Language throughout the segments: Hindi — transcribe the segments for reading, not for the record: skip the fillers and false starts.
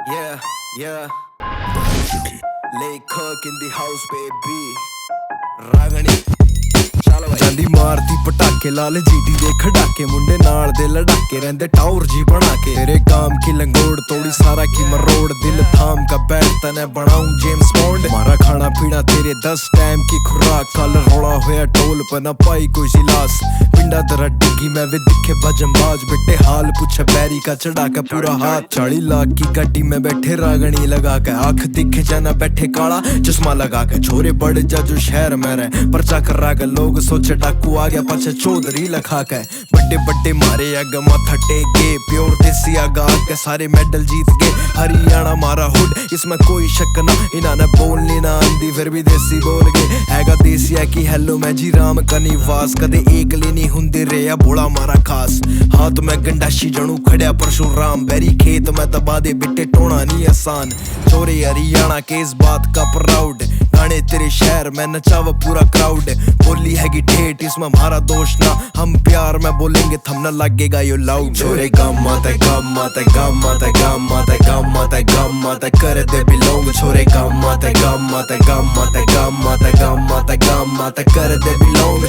Yeah, yeah. Lay cook in the house, baby. Ragani. ਜਾਂਦੀ ਮਾਰਦੀ ਪਟਾਕੇ ਲਾਲ ਜੀਟੀ ਦੇ ਖੜਾਕੇ ਮੁੰਡੇ ਨਾਲ ਦੇ ਲੜਾਕੇ ਰਹਿੰਦੇ ਟਾਉਰ ਜੀ ਬਣਾ ਕੇ तेरे काम की लंगोड़ तोड़ी सारा की मरोड़ दिल थाम का बैठता ने बनाऊं जेम्स बॉन्ड मारा खाना पीना तेरे 10 टाइम की खुराक कल रोड़ा होया टोल पर ना पाई कोई सी लाश पिंडा दरा डिगी मैं वे दिखे बजमबाज बेटे हाल पूछे बैरी का चढ़ा के पूरा हाथ 40 लाख की गड्डी में बैठे रागनी लगा के आंख दिखे जाना बैठे काला चश्मा लगा के छोरे बड़े जा जो शहर में रहे पर्चा कर रहा लोग सोचे डाकू आ गया पाछे चौधरी लखा के बड़े बड़े मारे अग माथा टेक गए प्योर देसी आगा के सारे मेडल जीत गए हरियाणा मारा हुड इसमें कोई शक ना इन्होंने बोलनी ना आंदी फिर भी देसी बोल गए हैगा देसी है कि हेलो मैं जी राम का निवास कदे एक लेनी हुंदे रेया भोला मारा खास हाथ में गंडाशी जणू खड़िया परशुराम बैरी खेत में दबा दे बिट्टे टोना नहीं आसान चोरे हरियाणा के इस बात का प्राउड गाने तेरे शहर में नचावा पूरा क्राउड बोली हैगी ठेठ इसमें हमारा दोष ना हम प्यार में बोलेंगे थम ना लगेगा यो लाउड छोरे गम्मा ते गम्मा ते गम्मा ते गम्मा ते गम्मा ते गम्मा ते कर दे बिलोंग छोरे गम्मा ते गम्मा ते गम्मा ते गम्मा ते गम्मा ते गम्मा ते कर दे बिलोंग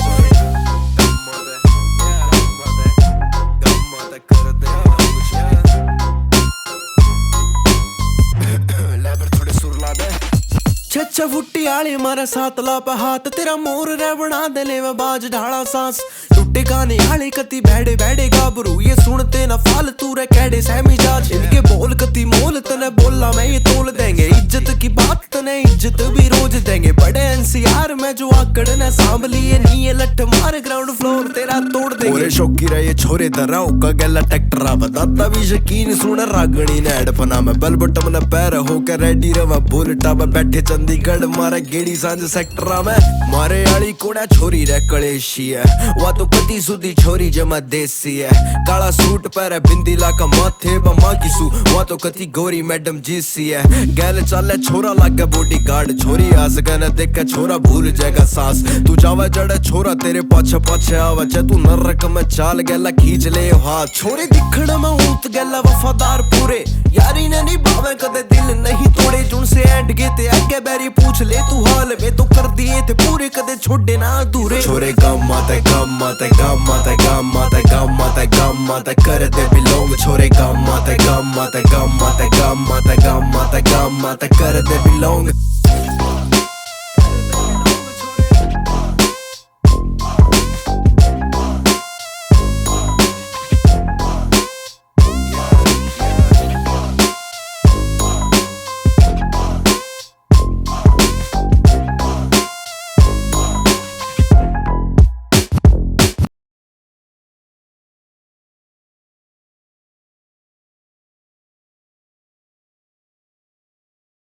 छच्चा फुट्टी आले मारा सात लाप हाथ तेरा मोर रे बना दे ले बाज ढाला सांस टूटे गाने आले कति बैठे बैठे गाबरू ये सुनते ना फालतू रे कैडे सहमी जाज इनके बोल कति मोल तने बोला मैं ये तोल देंगे इज्जत की बात तने इज्जत भी रोज देंगे बड़े एनसीआर में जो आकड़ ने सांभ लिए नी ये लठ मार ग्राउंड फ्लोर तेरा तोड़ देंगे ओरे शौकी रहे छोरे दराओ का गला ट्रैक्टर बताता भी यकीन सुन रागणी ने हेडफोना में बल बटम ने पैर होकर रेडी रवा बुलेटा में बैठे चंडीगढ़ मारे गेड़ी सांझ सेक्टरा में मारे आली कोड़ा छोरी रे कलेशी है वा तो कदी सुधी छोरी जमा देसी है काला सूट पहरे बिंदी लाका माथे बमा की सू वा तो कती गोरी मैडम जीसी है गैल चाले छोरा लागे बॉडी गार्ड छोरी आस गने देखे छोरा भूल जाएगा सांस तू जावा जड़े छोरा तेरे पाछे पाछे आवा चे तू नरक में चाल गैला खींच ले हाथ छोरे दिखण में ऊत गैला वफादार पूरे यारी ने नहीं भावे कदे दिल नहीं तोड़े जुन से एंड गए ते आगे बैरी पूछ ले तू हाल में तो कर दिए थे पूरे कदे छोड़े ना अधूरे छोरे गम्मा ते गम्मा ते गम्मा ते गम्मा ते गम्मा ते गम्मा ते कर दे बिलोंग छोरे गम्मा ते गम्मा ते गम्मा ते गम्मा ते गम्मा ते गम्मा ते कर दे बिलोंग